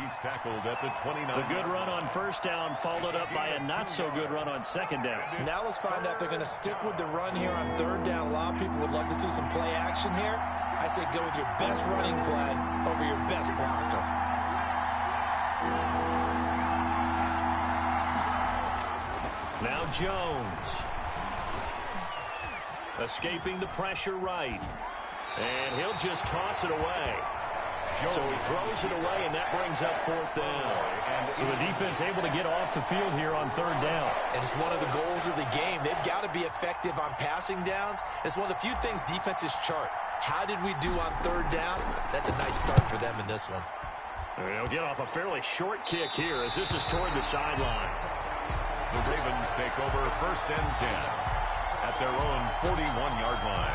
He's tackled at the 29. The good run on first down followed up by a not-so-good run on second down. Now let's find out if they're going to stick with the run here on third down. A lot of people would love to see some play action here. I say go with your best running play over your best blocker. Now Jones. Escaping the pressure right. And he'll just toss it away. So he throws it away, and that brings up fourth down. So the defense able to get off the field here on third down. And it's one of the goals of the game. They've got to be effective on passing downs. It's one of the few things defenses chart. How did we do on third down? That's a nice start for them in this one. They'll get off a fairly short kick here as this is toward the sideline. The Ravens take over first and 10 at their own 41-yard line.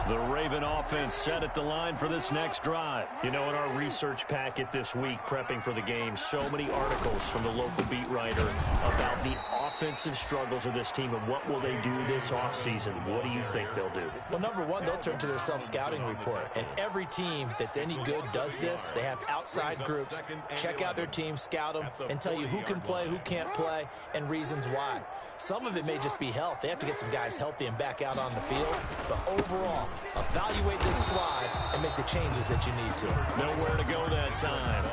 The Raven offense set at the line for this next drive. You know, in our research packet this week, prepping for the game, so many articles from the local beat writer about the offensive struggles of this team and what will they do this offseason. What do you think they'll do? Well, number one, they'll turn to their self-scouting report. And every team that's any good does this. They have outside groups. Check out their team, scout them, and tell you who can play, who can't play, and reasons why. Some of it may just be health. They have to get some guys healthy and back out on the field. But overall, evaluate this squad and make the changes that you need to. Nowhere to go that time.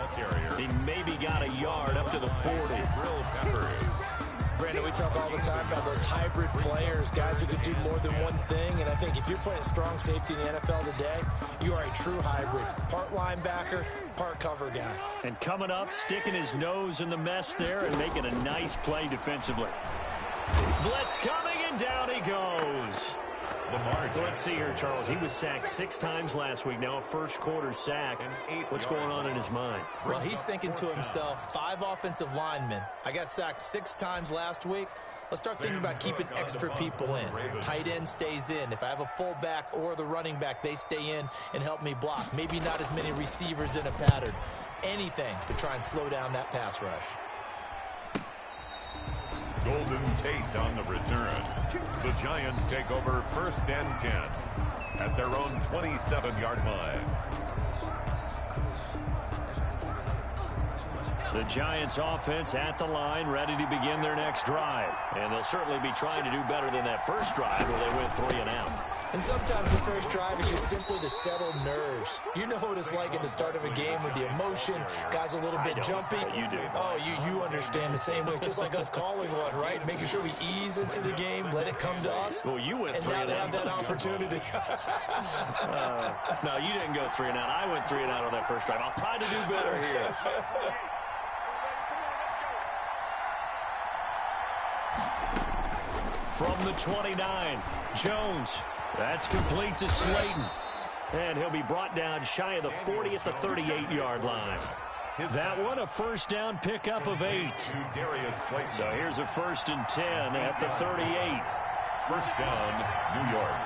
He maybe got a yard up to the 40. Brandon, we talk all the time about those hybrid players, guys who can do more than one thing. And I think if you're playing strong safety in the NFL today, you are a true hybrid. Part linebacker, part cover guy. And coming up, sticking his nose in the mess there and making a nice play defensively. Blitz coming, and down he goes. Let's see here, Charles. He was sacked 6 times last week. Now a first-quarter sack. What's going on in his mind? Well, he's thinking to himself, 5 offensive linemen. I got sacked 6 times last week. Let's start thinking about keeping extra people in. Tight end stays in. If I have a fullback or the running back, they stay in and help me block. Maybe not as many receivers in a pattern. Anything to try and slow down that pass rush. Golden Tate on the return. The Giants take over first and 10 at their own 27-yard line. The Giants offense at the line, ready to begin their next drive. And they'll certainly be trying to do better than that first drive where they went 3 and out. And sometimes the first drive is just simply to settle nerves. You know what it's like at the start of a game with the emotion. Guys a little bit jumpy. You do. Oh, you understand the same way. It's just like us calling one, right? Making sure we ease into the game, let it come to us. Well, you went 3 and and now they out. have that opportunity. No, you didn't go 3 and out. I went 3 and out on that first drive. I'll try to do better here. From the 29, Jones. That's complete to Slayton. And he'll be brought down shy of the 40 at the 38-yard line. That one, a first down pickup of 8. So here's a first and 10 at the 38. First down, New York.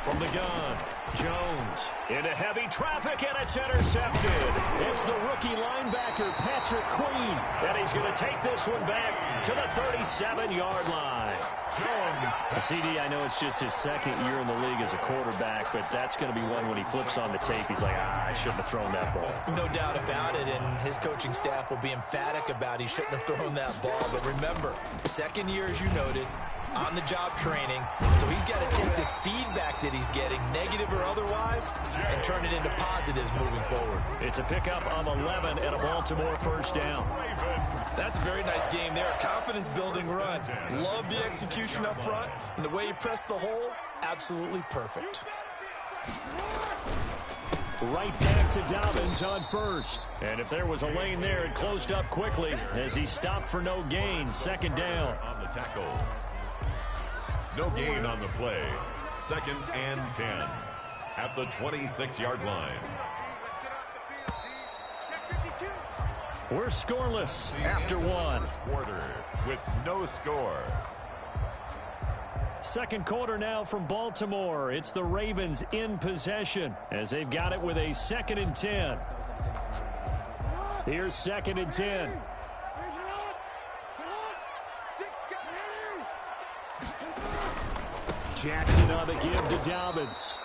From the gun, Jones into heavy traffic, and it's intercepted. It's the rookie linebacker, Patrick Queen, and he's going to take this one back to the 37-yard line. Jones. CD, I know it's just his second year in the league as a quarterback, but that's going to be one when he flips on the tape. He's like, I shouldn't have thrown that ball. No doubt about it, and his coaching staff will be emphatic about he shouldn't have thrown that ball. But remember, second year, as you noted, on-the-job training, so he's got to take this feedback that he's getting, negative or otherwise, and turn it into positives moving forward. It's a pickup of 11 and a Baltimore first down. That's a very nice game there. Confidence-building run. Love the execution up front, and the way he pressed the hole, absolutely perfect. Right back to Dobbins on first. And if there was a lane there, it closed up quickly as he stopped for no gain. Second down. On the tackle. No gain on the play. Second and 10 at the 26-yard line. We're scoreless after one. Quarter with no score. Second quarter now from Baltimore. It's the Ravens in possession as they've got it with a second and 10. Here's second and 10. Jackson on the give to Dobbins.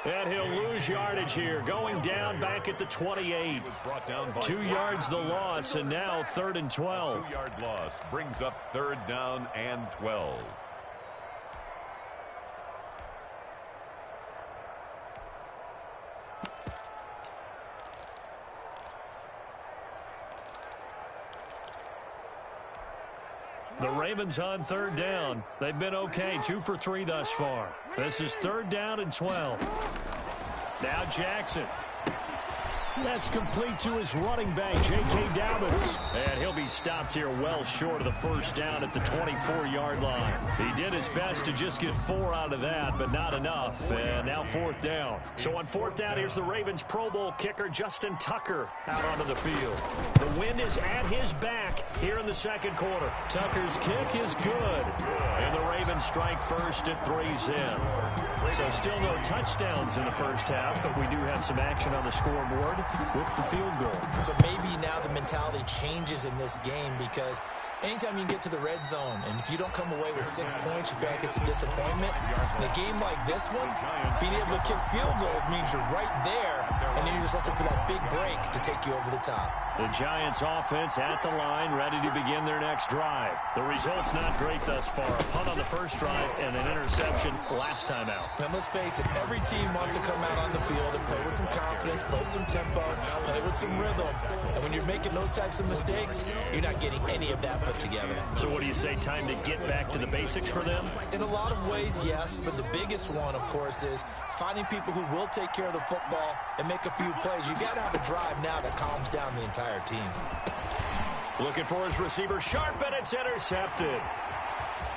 And he'll lose yardage here, going down back at the 28. 2 yards the loss, and now 3rd and 12. 2-yard loss brings up 3rd down and 12. The Ravens on 3rd down. They've been okay, 2 for 3 thus far. This is 3rd down and 12. Now Jackson. That's complete to his running back, J.K. Dobbins. And he'll be stopped here well short of the 1st down at the 24-yard line. He did his best to just get 4 out of that, but not enough. And now 4th down. So on 4th down, here's the Ravens Pro Bowl kicker, Justin Tucker, out onto the field. The wind is at his back here in the 2nd quarter. Tucker's kick is good. And the Ravens strike first at 3's in. So still no touchdowns in the 1st half, but we do have some action on the scoreboard with the field goal. So maybe now the mentality changes in this game, because anytime you get to the red zone, and if you don't come away with 6 points, you feel like it's a disappointment. In a game like this one, being able to kick field goals means you're right there, and then you're just looking for that big break to take you over the top. The Giants offense at the line, ready to begin their next drive. The result's not great thus far. A punt on the first drive and an interception last time out. And let's face it, every team wants to come out on the field and play with some confidence, play with some tempo, play with some rhythm. And when you're making those types of mistakes, you're not getting any of that put together. So what do you say, time to get back to the basics for them? In a lot of ways, yes, but the biggest one, of course, is finding people who will take care of the football and make a few plays. You got to have a drive now that calms down the entire team. Looking for his receiver, Sharp, and it's intercepted.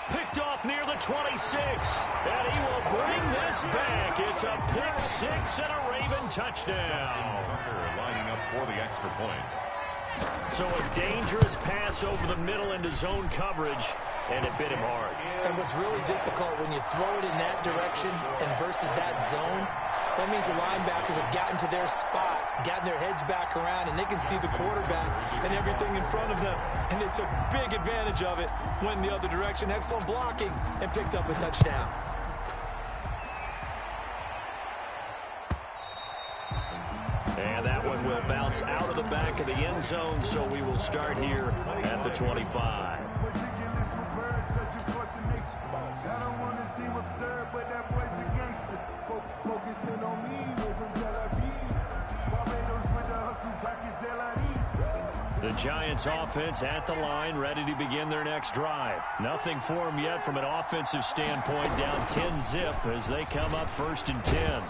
Picked off near the 26, and he will bring this back. It's a pick 6 and a Raven touchdown. Lining up for the extra point. So a dangerous pass over the middle into zone coverage, and it bit him hard. And what's really difficult when you throw it in that direction and versus that zone, that means the linebackers have gotten to their spot, gotten their heads back around, and they can see the quarterback and everything in front of them. And they took big advantage of it, went in the other direction, excellent blocking, and picked up a touchdown. And that one will bounce out of the back of the end zone, so we will start here at the 25. The Giants offense at the line, ready to begin their next drive. Nothing for them yet from an offensive standpoint, down 10-zip as they come up 1st and 10.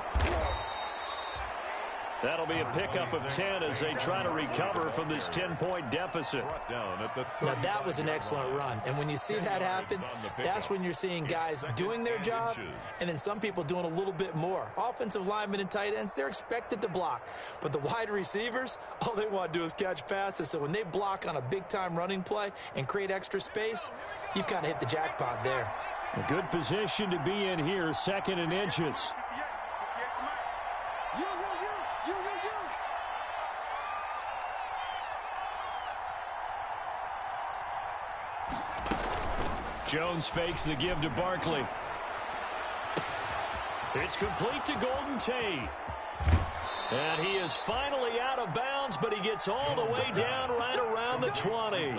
That'll be a pickup of 10 as they try to recover from this 10-point deficit. Now, that was an excellent run. And when you see that happen, that's when you're seeing guys doing their job and then some people doing a little bit more. Offensive linemen and tight ends, they're expected to block. But the wide receivers, all they want to do is catch passes. So when they block on a big-time running play and create extra space, you've kind of hit the jackpot there. A good position to be in here, 2nd and inches. Jones fakes the give to Barkley. It's complete to Golden Tate. And he is finally out of bounds, but he gets all the way down right around the 20.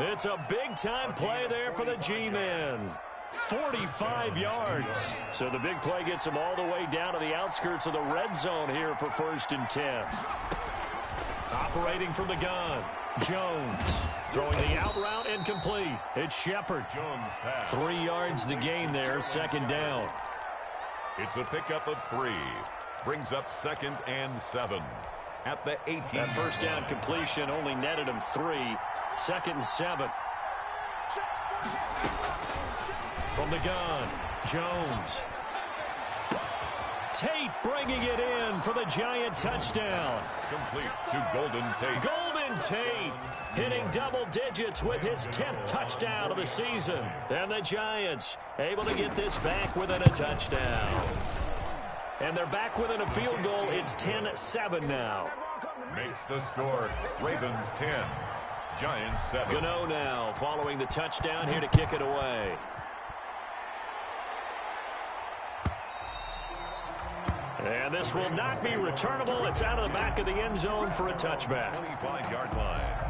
It's a big-time play there for the G-men. 45 yards. So the big play gets him all the way down to the outskirts of the red zone here for 1st and 10. Operating from the gun, Jones. Throwing the out route incomplete. It's Shepard. 3 yards the gain there, 2nd down. It's a pickup of 3. Brings up 2nd and 7 at the 18. That 1st down completion only netted him 3. 2nd and 7. From the gun, Jones. Tate bringing it in for the Giant touchdown. Complete to Golden Tate. Golden Tate hitting double digits with his 10th touchdown of the season. And the Giants able to get this back within a touchdown. And they're back within a field goal. It's 10-7 now. Makes the score. Ravens 10. Giants 7. Gano now following the touchdown here to kick it away. And this will not be returnable. It's out of the back of the end zone for a touchback. 25-yard line.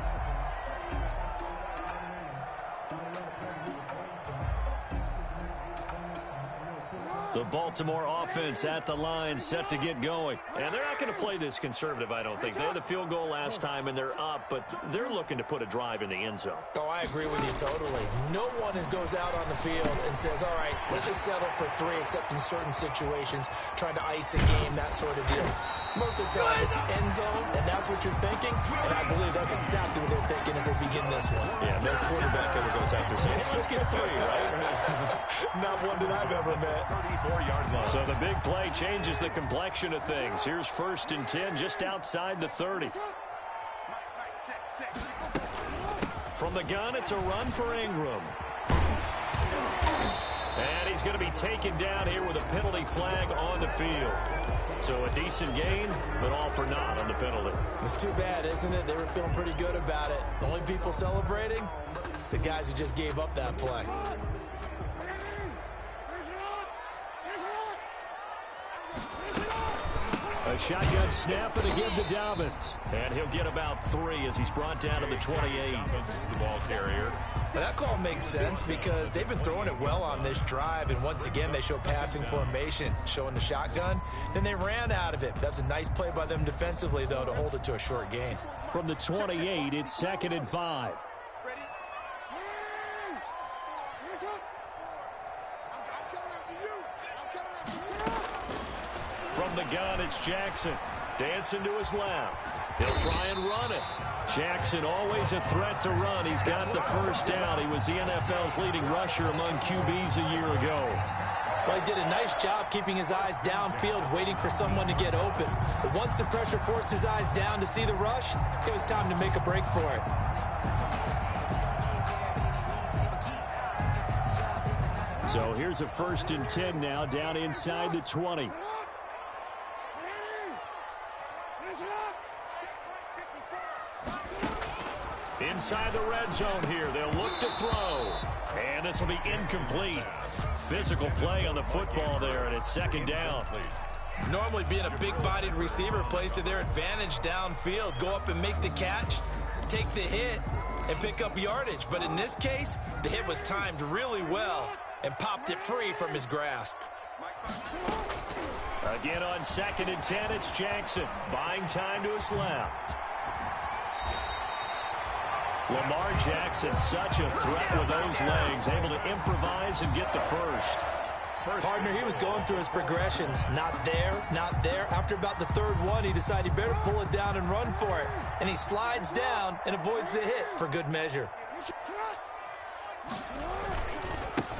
The Baltimore offense at the line, set to get going. And they're not going to play this conservative, I don't think. They had the field goal last time, and they're up, but they're looking to put a drive in the end zone. Oh, I agree with you totally. No one goes out on the field and says, all right, let's just settle for 3, except in certain situations, trying to ice a game, that sort of deal. Most of the time, it's end zone, and that's what you're thinking, and I believe that's exactly what they're thinking as they begin this one. Yeah, no quarterback ever goes out there saying, hey, let's get 3, right? Not one that I've ever met. 34-yard line. So the big play changes the complexion of things. Here's 1st and 10 just outside the 30. From the gun, it's a run for Ingram. And he's going to be taken down here with a penalty flag on the field. So a decent gain, but all for naught on the penalty. It's too bad, isn't it? They were feeling pretty good about it. The only people celebrating, the guys who just gave up that play. A shotgun snap and a give to Dobbins. And he'll get about 3 as he's brought down to the 28. The ball carrier. But that call makes sense because they've been throwing it well on this drive, and once again they show passing formation, showing the shotgun. Then they ran out of it. That's a nice play by them defensively, though, to hold it to a short gain. From the 28, it's 2nd and 5. From the gun, it's Jackson. Dancing to his left. He'll try and run it. Jackson always a threat to run. He's got the first down. He was the NFL's leading rusher among QBs a year ago. Well, he did a nice job keeping his eyes downfield, waiting for someone to get open. But once the pressure forced his eyes down to see the rush, it was time to make a break for it. So here's a 1st and 10 now, down inside the 20. Inside the red zone here. They'll look to throw. And this will be incomplete. Physical play on the football there, and it's 2nd down. Normally being a big-bodied receiver plays to their advantage downfield. Go up and make the catch, take the hit, and pick up yardage. But in this case, the hit was timed really well and popped it free from his grasp. Again on 2nd and 10, it's Jackson. Buying time to his left. Lamar Jackson, such a threat with those legs, able to improvise and get the first. Partner, he was going through his progressions. Not there, not there. After about the 3rd one, he decided he better pull it down and run for it. And he slides down and avoids the hit for good measure.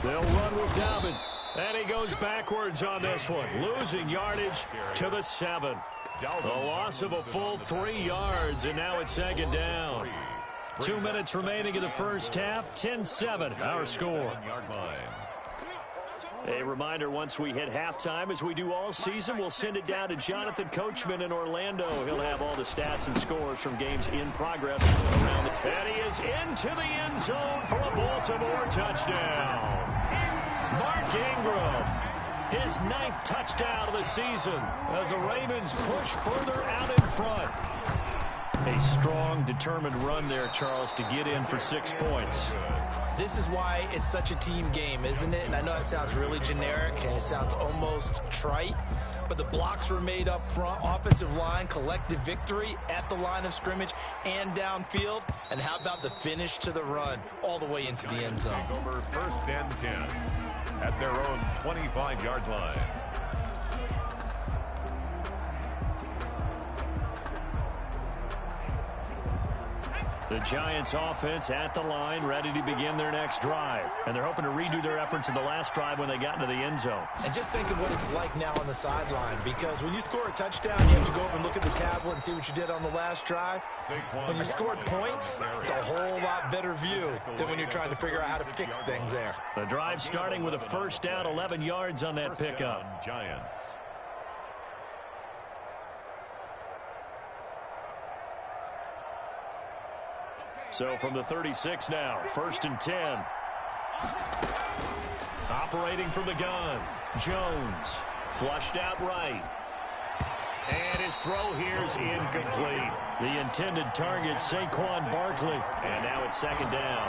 They'll run with Dobbins. And he goes backwards on this one, losing yardage to the 7. The loss of a full 3 yards, and now it's 2nd down. 2 minutes remaining in the first half, 10-7, our score. A reminder, once we hit halftime, as we do all season, we'll send it down to Jonathan Coachman in Orlando. He'll have all the stats and scores from games in progress around the... And he is into the end zone for a Baltimore touchdown. Mark Ingram, his 9th touchdown of the season as the Ravens push further out in front. A strong, determined run there, Charles, to get in for 6 points. This is why it's such a team game, isn't it? And I know that sounds really generic and it sounds almost trite, but the blocks were made up front, offensive line, collective victory at the line of scrimmage and downfield. And how about the finish to the run all the way into the end zone? Over 1st and 10 at their own 25-yard line. The Giants offense at the line, ready to begin their next drive. And they're hoping to redo their efforts in the last drive when they got into the end zone. And just think of what it's like now on the sideline, because when you score a touchdown, you have to go over and look at the tablet and see what you did on the last drive. When you scored points, it's a whole lot better view than when you're trying to figure out how to fix things there. The drive starting with a first down, 11 yards on that pickup. Giants. So from the 36 now, 1st and 10. Operating from the gun, Jones. Flushed out right. And his throw here's incomplete. The intended target, Saquon Barkley. And now it's second down.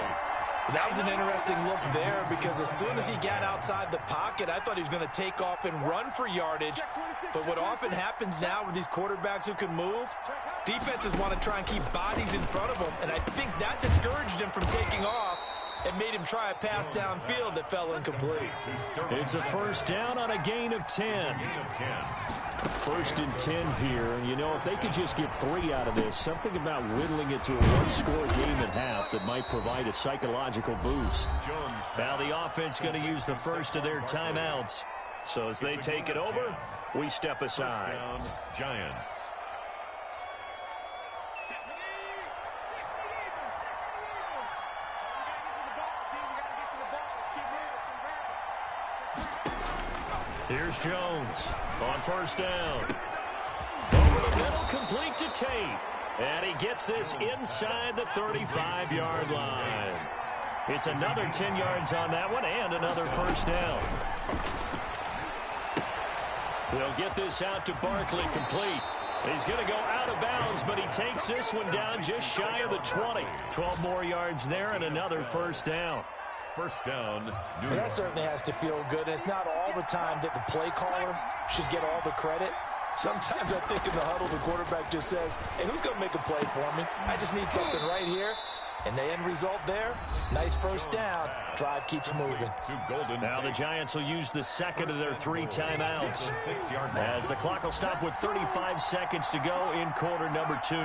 That was an interesting look there because as soon as he got outside the pocket, I thought he was going to take off and run for yardage. But what often happens now with these quarterbacks who can move, defenses want to try and keep bodies in front of them, and I think that discouraged him from taking off and made him try a pass downfield that fell incomplete. It's a first down on a gain of 10. First and 10 here. You know, if they could just get 3 out of this, something about whittling it to a one-score game at half that might provide a psychological boost. Now the offense going to use the first of their timeouts. So as they take it over, we step aside. Giants. Here's Jones on first down. Over the middle, complete to Tate. And he gets this inside the 35-yard line. It's another 10 yards on that one and another first down. They'll get this out to Barkley, complete. He's going to go out of bounds, but he takes this one down just shy of the 20. 12 more yards there and another first down. First down. Well, that certainly has to feel good. It's not all the time that the play caller should get all the credit. Sometimes I think in the huddle, the quarterback just says, hey, who's going to make a play for me? I just need something right here. And the end result there, nice first down. Drive keeps moving. Now the Giants will use the second of their 3 timeouts as the clock will stop with 35 seconds to go in quarter number 2.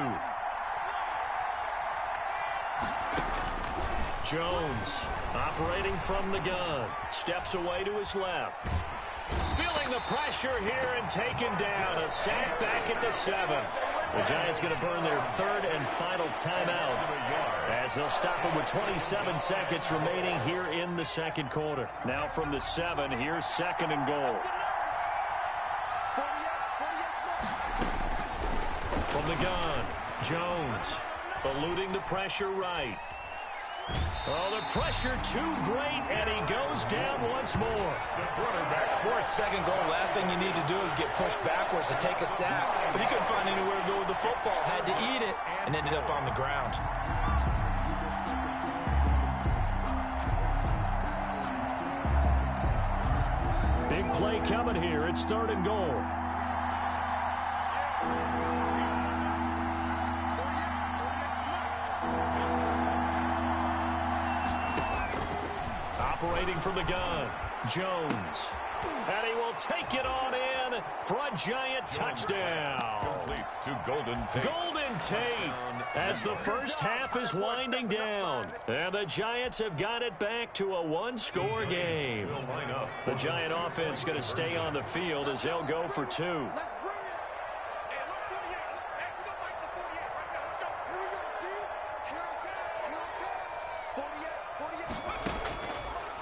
Jones operating from the gun. Steps away to his left. Feeling the pressure here and taken down. A sack back at the 7. The Giants going to burn their 3rd and final timeout as they'll stop it with 27 seconds remaining here in the second quarter. Now from the 7, here's 2nd and goal. From the gun, Jones eluding the pressure right. Oh, the pressure too great, and he goes down once more. The quarterback forced. Second goal, last thing you need to do is get pushed backwards to take a sack. But he couldn't find anywhere to go with the football. Had to eat it and ended up on the ground. Big play coming here. It's 3rd and goal. Operating from the gun, Jones. And he will take it on in for a Giant touchdown. Complete to Golden Tate. Golden Tate as the first half is winding down. And the Giants have got it back to a one-score game. The Giant offense going to stay on the field as they'll go for 2.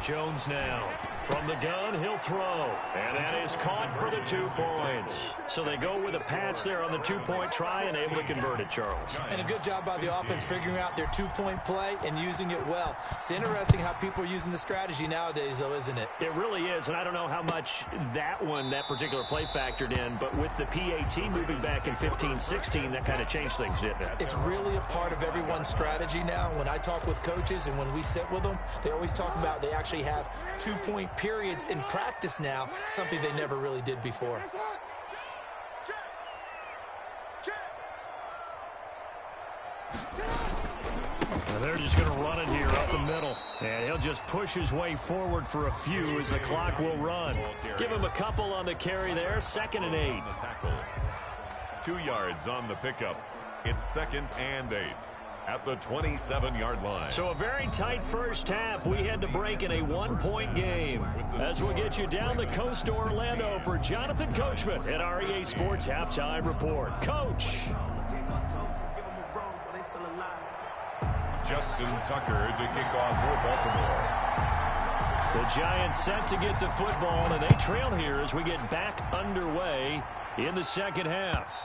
Jones now. From the gun, he'll throw. And that is caught for the 2 points. So they go with a pass there on the 2-point try and able to convert it, Charles. And a good job by the offense figuring out their 2-point play and using it well. It's interesting how people are using the strategy nowadays, though, isn't it? It really is, and I don't know how much that particular play factored in, but with the PAT moving back in 15-16, that kind of changed things, didn't it? It's really a part of everyone's strategy now. When I talk with coaches and when we sit with them, they always talk about they actually have 2-point periods in practice now, something they never really did before. And they're just going to run it here up the middle. And he'll just push his way forward for a few as the clock will run. Give him a couple on the carry there. 2nd and 8. 2 yards on the pickup. It's 2nd and 8. At the 27-yard line. So a very tight first half. We had to break in a 1-point game. As we'll get you down the coast to Orlando for Jonathan Coachman at REA Sports Halftime Report. Coach. Justin Tucker to kick off for Baltimore. The Giants set to get the football, and they trail here as we get back underway in the second half.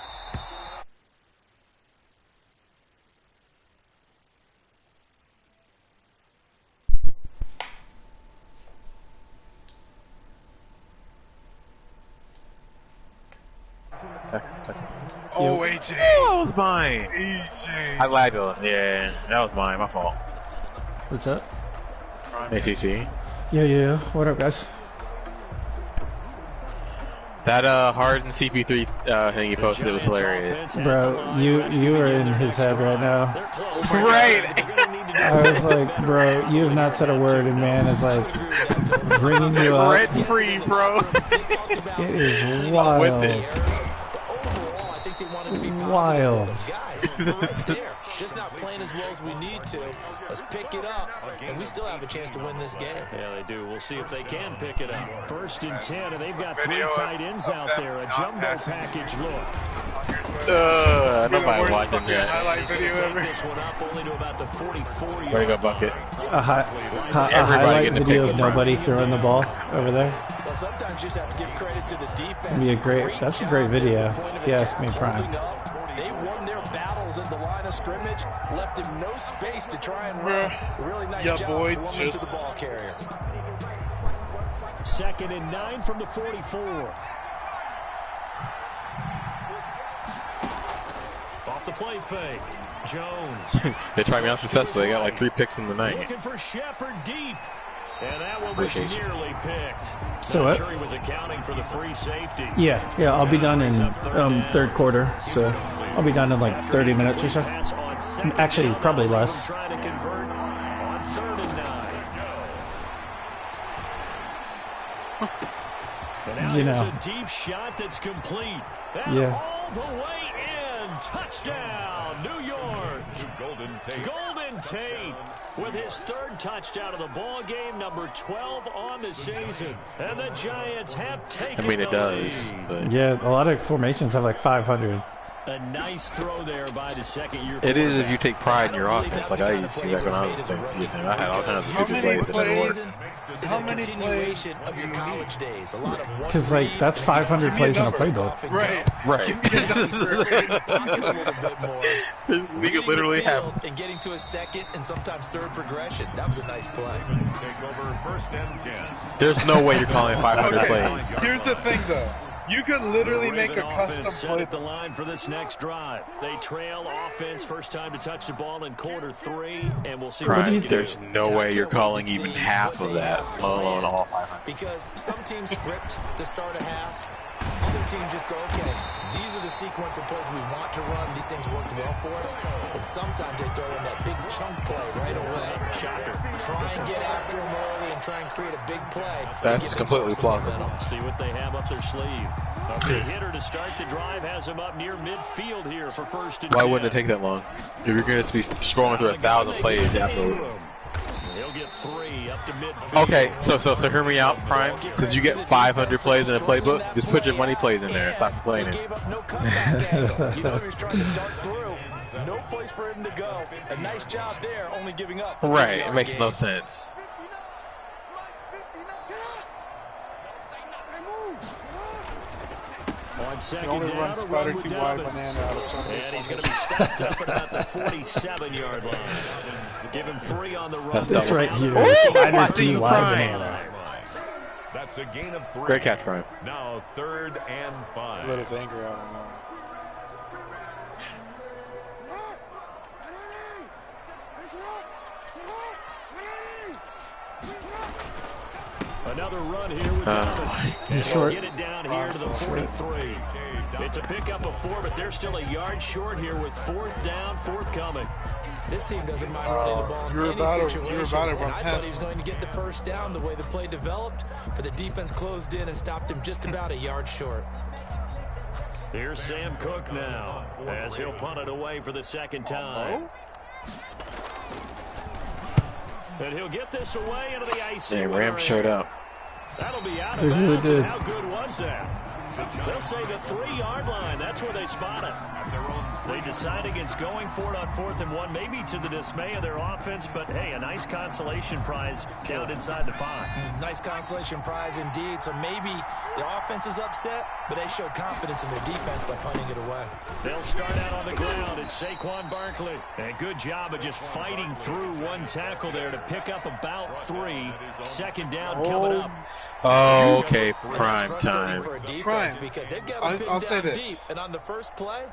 Oh, AJ. Oh, that was mine. AJ. I lagged a little. Yeah, that was mine. My fault. What's up? ACC. Yeah. What up, guys? That Harden CP3 thing you posted was hilarious. Bro, you are in his head right now. Right. I was like, bro, you have not said a word, and man is like bringing you up. Rent free, bro. It is wild. Wild. Just not playing as well as we need to. Let's pick it up, and we still have a chance to win this game. Yeah, they do. We'll see if they can pick it up. 1st and 10, and they've got 3 tight ends out there. A jumbo package look. Nobody watching that. Highlight video ever. This one up only to about the 44-yard. Way to go, Bucket. A highlight video of nobody throwing the ball over there. Well, sometimes you just have to give credit to the defense. That's a great video, if you ask me, Prime. They won their battles at the line of scrimmage, left him no space to try and run. A really nice job boy, to the ball carrier. 2nd and 9 from the 44. Off the play fake. Jones. They tried me unsuccessfully. They got like 3 picks in the night. Looking for Shepard deep. And that one was nearly picked. So what? Sure he was accounting for the free safety. Yeah, I'll be done in 3rd quarter, so I'll be done in like 30 minutes or so. Actually, probably less. Trying to convert on 3rd and 9. And now a deep shot that's complete. And all the way in. Touchdown, New York. Golden Tate with his 3rd touchdown of the ball game, number 12 on the season. And the Giants have taken it does. But Yeah, a lot of formations have like 500. A nice throw there by the 2nd-year. it is if you take pride in your offense. Like I used to see that when I was playing CFM. I had all kinds of stupid plays that didn't work. How many plays of your college days? A lot of Because like that's 500 plays in a playbook. Right. We could literally have. And getting to a 2nd and sometimes 3rd progression. That was a nice play. Take over 1st and 10. There's no way you're calling 500 plays. Here's the thing, though. You could literally make a custom play. At the line for this next drive. They trail offense, first time to touch the ball in quarter 3, and we'll see. Right. There's no way you're calling even half of that, let alone all 500. Because some teams script to start a half. Other teams just go, okay, these are the sequence of plays we want to run. These things worked well for us. And sometimes they throw in that big chunk play right away. Shocker. Try and get after them early and try and create a big play. That's completely plausible. See what they have up their sleeve. A big hitter to start the drive has him up near midfield here for 1st and 10. Why wouldn't it take that long? If you're going to be scrolling through 1,000 plays after. He'll get 3 up to midfield. Okay, so hear me out, Prime. Since you get 500 plays in a playbook, just put your money plays in there and stop complaining. No comeback angle. You know he was trying to dart through. No place for him to go. A nice job there, only giving up. Right, it makes no sense. On 2nd Only down, run a spider run with too wide Dobbins. banana out of something. And he's going to be stopped up at about the 47-yard line. Give him 3 on the run. This right here is spider too wide banana. That's a gain of 3. Great catch, Prime. Now 3rd and 5. Let his anger out on that. Another run here with Dobbins. He's short. Get it down here to the 43. It's a pickup of 4, but they're still a yard short here with 4th down, forthcoming. This team doesn't mind running the ball in any situation. And I thought he was going to get the 1st down the way the play developed, but the defense closed in and stopped him just about a yard short. Here's Sam Cook now, as he'll punt it away for the 2nd time. And he'll get this away into the icy. Yeah, Rams showed up. That'll be out of bounds. And how good was that? They'll say the 3-yard line. That's where they spot it. They decide against going for it on 4th and 1, maybe to the dismay of their offense, but hey, a nice consolation prize down inside the 5. Nice consolation prize indeed. So maybe The offense is upset, but they showed confidence in their defense by punting it away. They'll start out on the ground. It's Saquon Barkley. And good job of just fighting through one tackle there to pick up about 3. Second down coming up. Oh, okay, prime time. Prime. Because they've got them I'll say this. deep, and on the first play,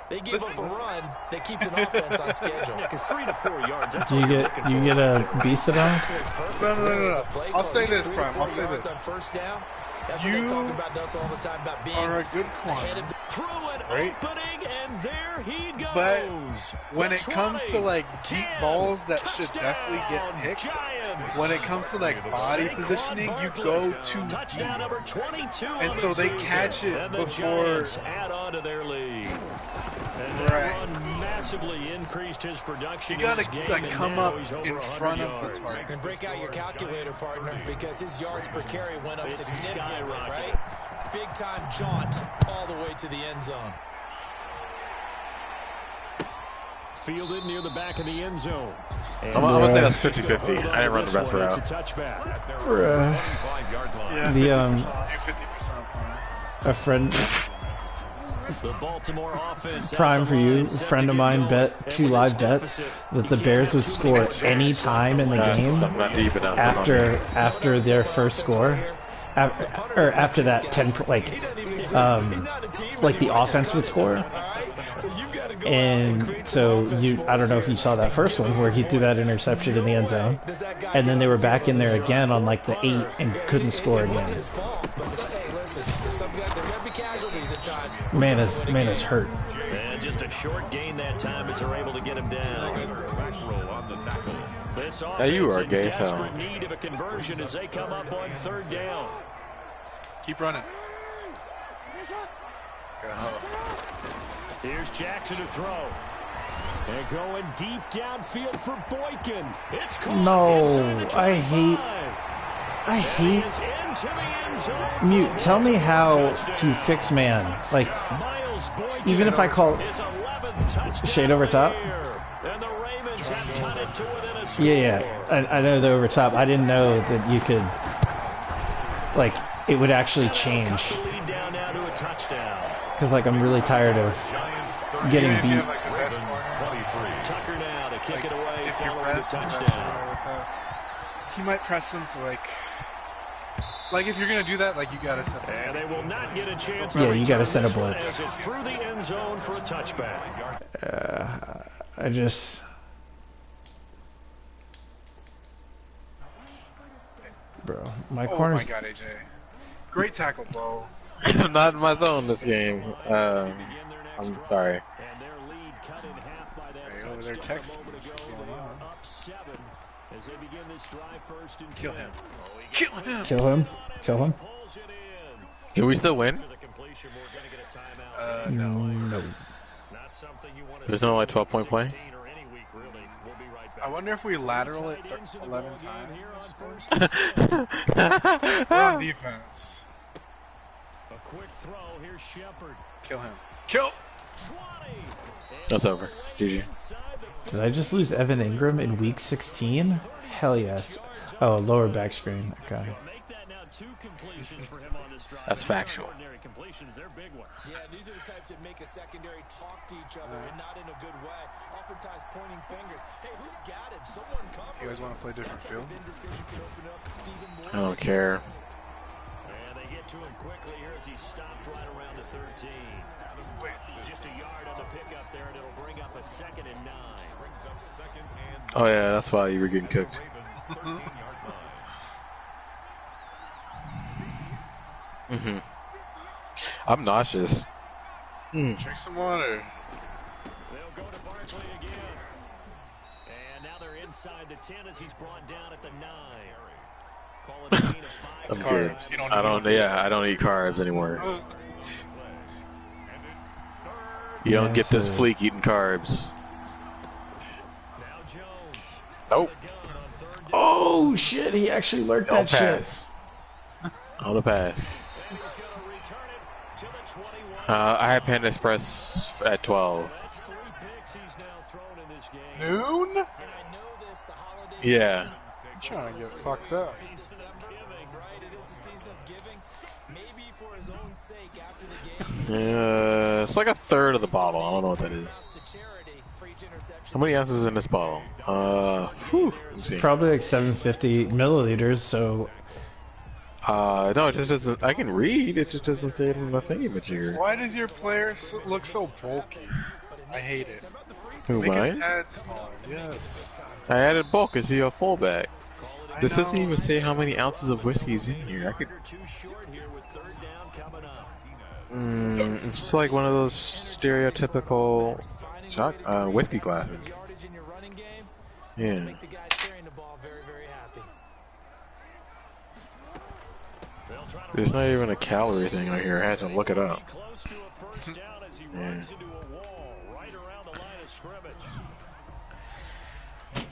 they give up a run that keeps an offense on schedule. Yeah, because 3 to 4 yards. Do you get a beast it on? No. I'll say this, Prime. I'll say this. On first down. That's You what they talk about us all the time, about being are a good ahead corner. of the Through an Right. opening, and there he goes. But when The it comes to 20, like deep 10, balls that should touchdown, definitely get picked, Giants. when it comes to like body Saquon positioning, you Barkley. go too Touchdown deep. number 22 And on so the they season. catch it And the before- Giants add on to their lead. And that Right. run massively increased his production. You gotta in this game, like and come now up he's over in 100 front of yards. the target. And break out your calculator, partner, because his yards per carry went up It's significantly, skyrocketed. right? Big-time jaunt all the way to the end zone. Fielded near the back of the end zone. I'm gonna say that's 50-50. I didn't run the rest It's a route. touchback. At their Bruh. 25-yard line. Yeah, The, 50%, 50%. A friend, The Baltimore offense prime for you, a friend of mine bet 2 live bets that the Bears would score any time in the game I'm not deep enough. after their first score, or after that 10, like the offense would score. And so I don't know if you saw that first one where he threw that interception in the end zone, and then they were back in there again on like the 8 and couldn't score again. Man is hurt. And just a short gain that time as they're able to get him down. Back row on the tackle. This Yeah, you offense are in gay, so. desperate need of a conversion as they come up on 3rd down. Keep running. Here's Jackson to throw. And going deep downfield for Boykin. It's caught No, inside the I hate 25. I hate Is into the end zone. Mute. Tell me how to fix man. Like, Miles Boykin, even if I call his 11th touchdown shade over top. and the Ravens have cut it to within a score. Yeah. I know they're over top. I didn't know that you could, like, it would actually change. The lead down now to a touchdown. Because, like, I'm really tired of getting Even if you beat. have like the best corner, 23. Tucker now to kick it away if you following the press him, touchdown. he might press him for like if you're gonna do that, like you gotta set. And they will not get a chance. Yeah, to you gotta return send a this one blitz. as it's through the end zone for a touchback. I just... Bro, my Oh my corner's... God, AJ! Great tackle, bro. I'm not in my zone this game. I'm sorry. And their lead cut in half by that Hey, over there touchdown texting. a moment ago. They are up 7 as they begin this drive 1st and 10. Kill him. Kill him. Kill him. Kill him. Pulls it in. Can we still win? To the completion, we're going to get a timeout. No. No. Not something you want to There's see no, like, 12-point play? 16 or any week, really. We'll be right back. I wonder if we lateral it Tight ends in the 11 ball game here on times. first and 10. We're on defense. A quick throw. Here's Shepard. Kill him. Kill. 20. That's over. GG. Did I just lose Evan Ingram in week 16? Hell yes. Oh, lower back screen. Okay. Make that now 2 completions for him on this drive. That's Those aren't factual. ordinary completions, they're big ones. Yeah, these are the types that make a secondary talk to each other and not in a good way. Oftentimes pointing fingers. Hey, who's got him? Someone cover. You guys want to play different field? Indecision could open up even more. I don't care. And they get to him quickly here as he stopped right around the 13. Just a yard on the pickup there, and it'll bring up a 2nd and 9. Brings up 2nd and Oh yeah, that's why you were getting cooked. Ravens 13-yard line. I'm nauseous. Drink some water. They'll go to Barkley again. And now they're inside the 10 as he's brought down at the 9. Call it a gain of 5. I'm carbs. good. You don't I need don't. them. Yeah, I don't eat carbs anymore. You don't get this fleek eating carbs. Now Jones. Nope. Oh, shit. He actually learned Don't that shit. pass. On the pass. And he's going to return it to the 21. I had Panda Express at 12. That's 3 picks he's now thrown in this game. Noon? And I know this, the holidays. Yeah. I'm trying to get fucked up. Season of giving, right? It is the season of giving. Maybe It's like a third of the bottle. I don't know what that is. How many ounces is in this bottle? Let's see. Probably like 750 milliliters. So. No, it just doesn't. I can read. It just doesn't say it in the thingamajigger. Why does your player look so bulky? I hate it. Who, Make mine? his pad smaller. Yes. I added bulk. Is he a fullback? This doesn't even say how many ounces of whiskey's in here. I could. It's like one of those stereotypical whiskey glasses. Yeah. There's not even a calorie thing on here. I had to look it up. Yeah.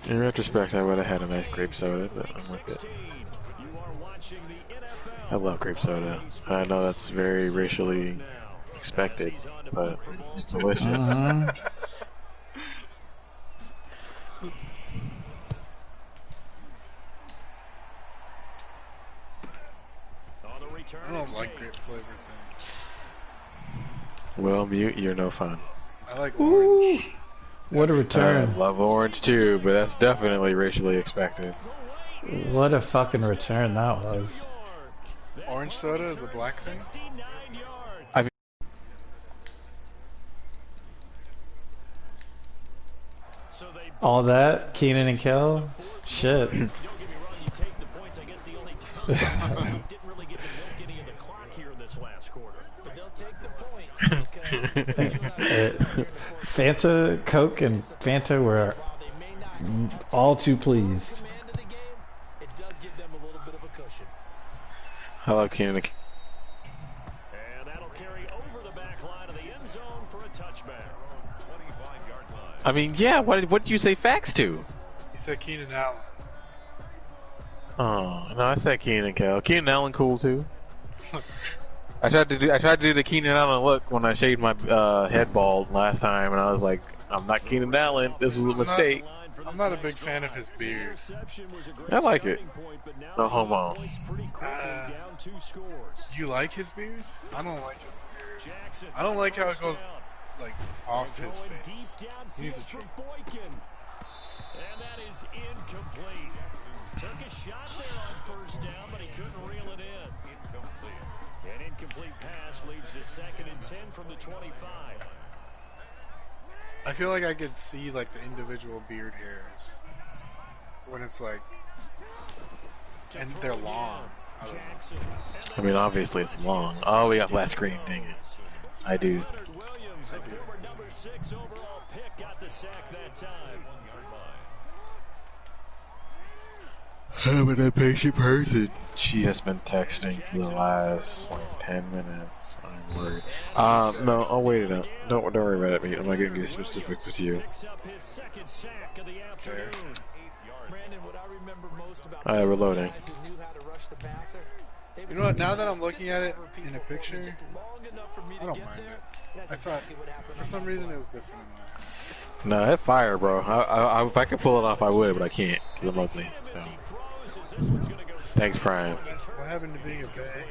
In retrospect, I would have had a nice grape soda, but I'm with it. I love grape soda. I know that's very racially expected, but it's delicious. I don't like grape flavored things. Well, Mute, you're no fun. I like orange. What a return. I love orange too, but that's definitely racially expected. What a fucking return that was. Orange soda is a black thing? All that? Keenan and Kel? Shit. Fanta, Coke, and Fanta were all too pleased. I love Keenan. And that'll carry over the back line of the end zone for a touchback. 25-yard line. I mean, yeah. What did you say facts to? He said Keenan Allen. Oh no, I said Keenan and Kel. Keenan Allen cool too. I tried to do the Keenan Allen look when I shaved my head bald last time, and I was like, I'm not Keenan Allen. This is a mistake. I'm not a big fan of his beard. I like it. No homo. You like his beard? I don't like his beard. I don't like how it goes like off his face. He needs a trim. And that is incomplete. Took a shot there on first down, but he couldn't reel it in. Incomplete. An incomplete pass leads to 2nd and 10 from the 25. I feel like I could see like the individual beard hairs when it's like, and they're long. I mean, obviously it's long. Oh, we got last screen. Dang it. I do. I'm an impatient person. She has been texting for the last like 10 minutes. I'm worried. No, I'll wait it up. Don't worry about it. I'm not getting specific with you. Reloading. You know what? Now that I'm looking at it in a picture, I don't mind it. I thought for some reason it was different. No, it fire, bro. If I could pull it off, I would, but I can't because I'm ugly. So. Thanks, Prime. What happened to being a bad?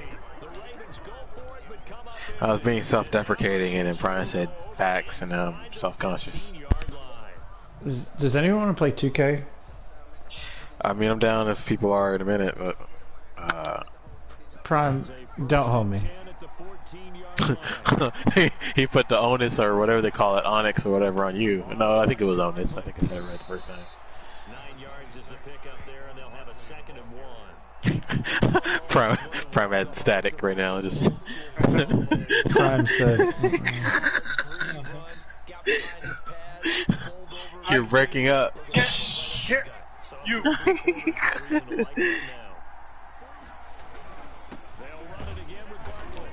I was being self-deprecating, and then Prime said facts, and now I'm self-conscious. Does anyone want to play 2K? I mean, I'm down if people are in a minute, but Prime, don't hold me. he put the onus or whatever they call it, onyx or whatever, on you. No, I think it was onus. I think I said it right the first time. 9 yards is the pickup there, and they'll have a 2nd and 1. Prime had static right now. Just Prime said. You're breaking up. You.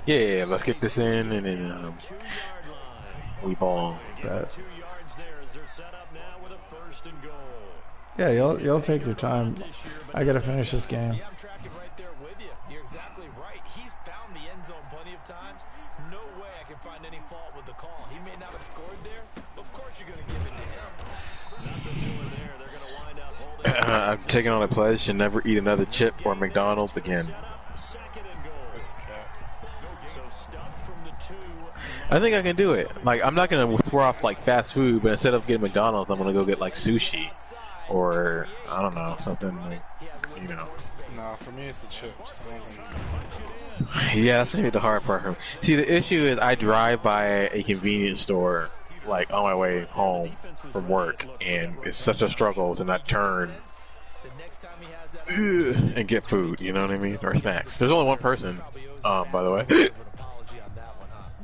Yeah, let's get this in, and then we ball. Yeah, you'll take your time. I gotta finish this game. Yeah, I'm tracking right there with you. You're exactly right. He's found the end zone plenty of times. No way I can find any fault with the call. He may not have scored there, but of course you're going to give it to him. Nothing doing there. They're going to wind up holding. I'm taking on a pledge to never eat another chip or McDonald's again. I think I can do it. Like, I'm not gonna swear off like fast food, but instead of getting McDonald's, I'm gonna go get like sushi, or I don't know, something like, you know. No, for me it's the chips. I don't think Yeah, that's maybe the hard part for me. See, the issue is I drive by a convenience store like on my way home from work, and it's such a struggle to not turn and get food. You know what I mean, or snacks. There's only one person, by the way.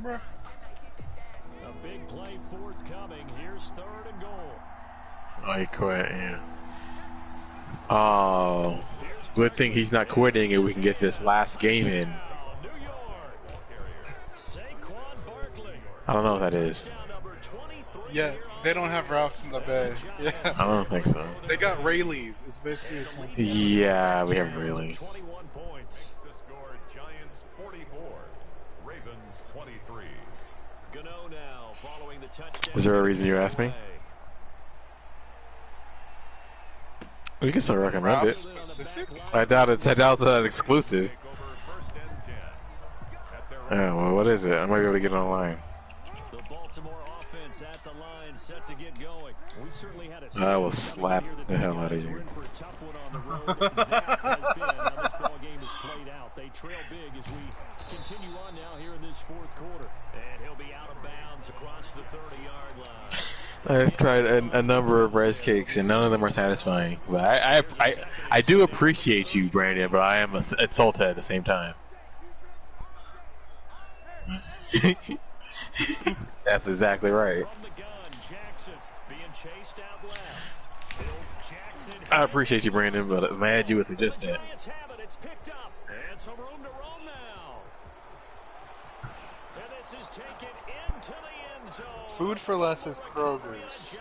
A big play forthcoming. Here's 3rd and goal. Oh, he quit. Yeah. Oh, good thing he's not quitting, and we can get this last game in. I don't know what that is. Yeah, they don't have Ralphs in the Bay. Yeah. I don't think so. They got Rayleighs. It's basically the same thing. Yeah, we have Rayleighs. 21 points. The score, Giants 44, Ravens 23. Gano now following the touchdown. Is there a reason you asked me? We can still recommend Ralph it. specific? I doubt it's an exclusive. Yeah, well, what is it? I might be able to get it online. The Baltimore offense at the line, set to get going. We certainly had a I will slap the hell out of you. We're in for a tough one on the road. That has been how this ball game is played out. They trail big as we continue on now here in this 4th quarter. And he'll be out of bounds across the 30-yard line. I've tried a number of rice cakes, and none of them are satisfying. But I do appreciate you, Brandon, but I am insulted at the same time. That's exactly right. I appreciate you, Brandon, but I'm mad you would suggest that. Food for less is Kroger's.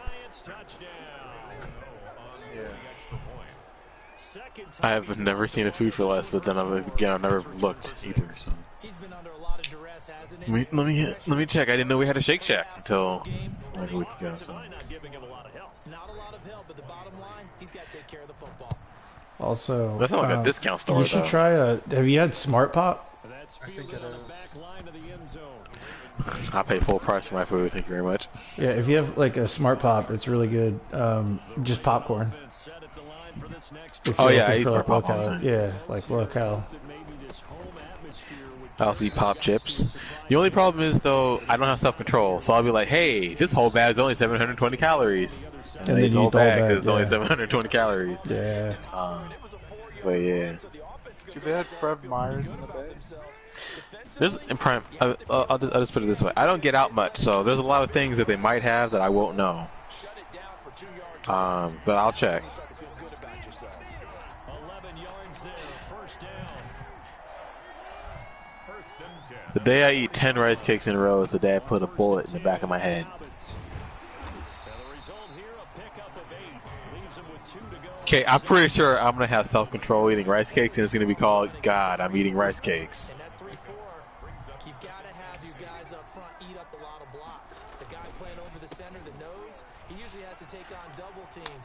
Yeah. I have never seen a food for less, but then I've never looked either. So. Let me check. I didn't know we had a Shake Shack until like a week ago. So. Also, that's not like a discount store. You should try have you had Smart Pop? I think it is. I pay full price for my food. Thank you very much. Yeah, if you have like a Smart Pop, it's really good. Just popcorn. Oh yeah, I eat Smart Pop all the time. Yeah, like locale. I also eat Pop chips. The only problem is though, I don't have self-control, so I'll be like, "Hey, this whole bag is only 720 calories," and then you eat the whole bag because it's only 720 calories. Yeah. But yeah. Dude, they had Fred Meyers in the Bay. There's in prime. I'll just put it this way. I don't get out much, so there's a lot of things that they might have that I won't know. But I'll check. The day I eat 10 rice cakes in a row is the day I put a bullet in the back of my head. Okay, I'm pretty sure I'm going to have self-control eating rice cakes, and it's going to be called, God, I'm eating rice cakes.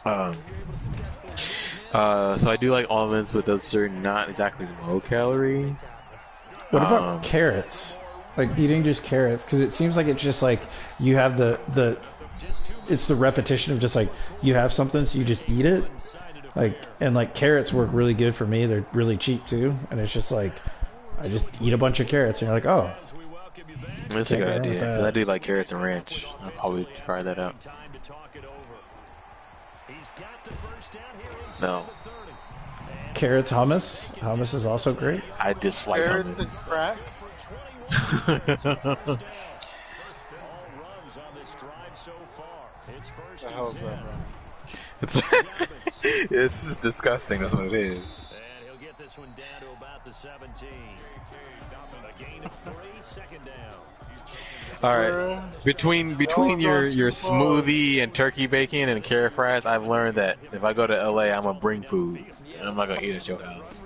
So I do like almonds, but those are not exactly low calorie. What about carrots? Like eating just carrots, because it seems like it's just like you have it's the repetition of just like you have something, so you just eat it. Like, and like carrots work really good for me. They're really cheap too, and it's just like I just eat a bunch of carrots, and you're like, oh, that's a good idea. 'Cause I do like carrots and ranch. I'll probably try that out. No. Carrots hummus. Hummus is also great. I dislike Carrots hummus. and crack. The hell's that, bro? It's just disgusting. That's what it is. And he'll get this one down to about the 17. A gain of 3, second down. All right. Between your smoothie and turkey bacon and carrot fries, I've learned that if I go to LA, I'm gonna bring food. And I'm not gonna eat at your house.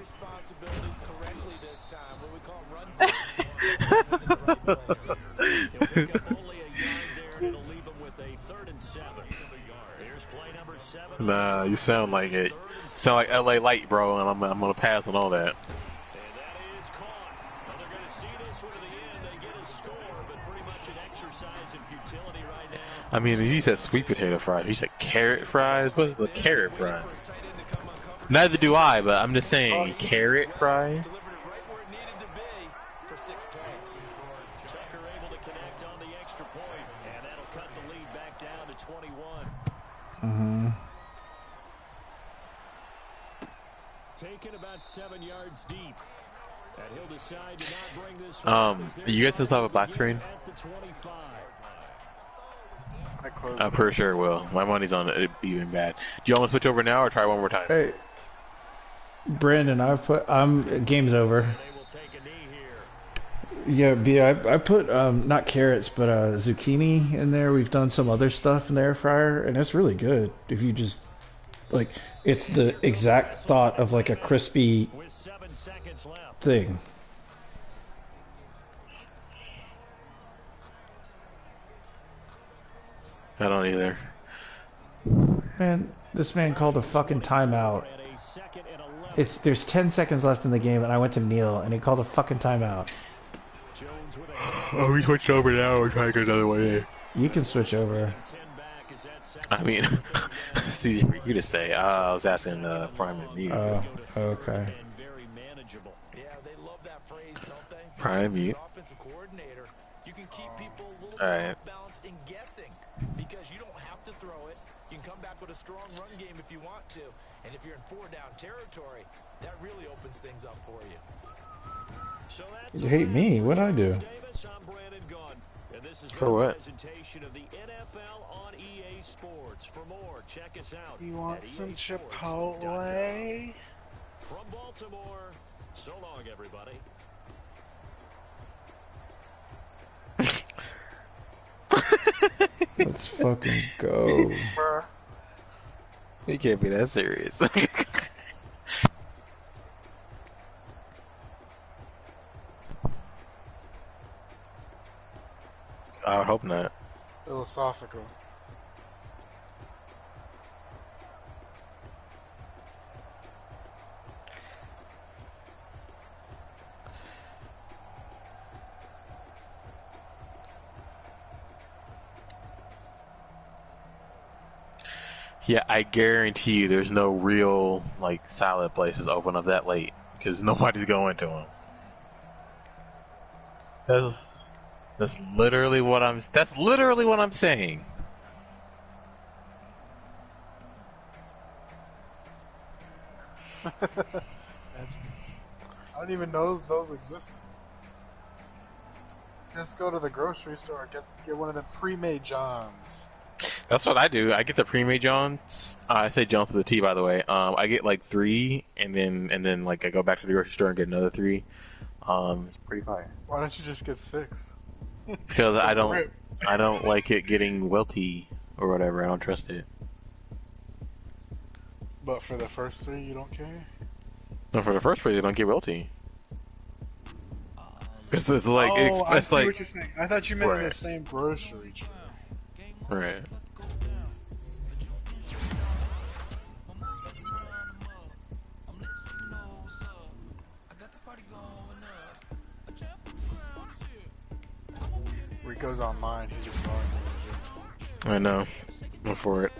Nah, you sound like it. You sound like LA Light, bro, and I'm gonna pass on all that. I mean, he said sweet potato fries. He said carrot fries. What's the carrot fry? Neither do I, but I'm just saying carrot fry. Taken about 7 yards deep. And he'll decide to not bring this You guys still have a black screen? I'm pretty sure it will. My money's on it being bad. Do you want to switch over now or try one more time? Hey, Brandon, game's over. Yeah, B, I put not carrots but zucchini in there. We've done some other stuff in the air fryer, and it's really good. If you just like, it's the exact thought of like a crispy thing. I don't either. Man, this man called a fucking timeout. There's 10 seconds left in the game, and I went to kneel, and he called a fucking timeout. Oh, we switched over now or try to go another way? You can switch over. I mean, it's easy for you to say. I was asking Prime and Mute. Oh, okay. Prime Mute. Alright. Because you don't have to throw it. You can come back with a strong run game if you want to. And if you're in 4-down territory, that really opens things up for you. So You hate me? What'd I do? For what? You want some Chipotle? From Baltimore. So long, everybody. Let's fucking go. You can't be that serious. I hope not. Philosophical. Yeah, I guarantee you there's no real, like, salad places open up that late. Because nobody's going to them. That's literally what I'm saying. I don't even know those existed. Just go to the grocery store and get one of them pre-made Johns. That's what I do. I get the pre-made Johns. I say Johns to the T, by the way. I get like 3, and then like I go back to the grocery store and get another 3. It's pretty fire. Why don't you just get 6? Because I don't like it getting wilty or whatever. I don't trust it. But for the first 3, you don't care? No, for the first 3, they don't get wilty. It's like I it's see like what you're saying. I thought you meant in Right. the same grocery store. Right. Rico's online. He's ignoring me. I know. Go for it.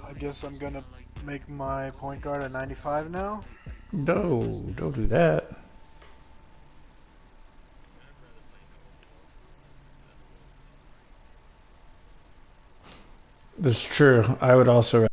I guess I'm gonna make my point guard a 95 now. No, don't do that. That's true. I would also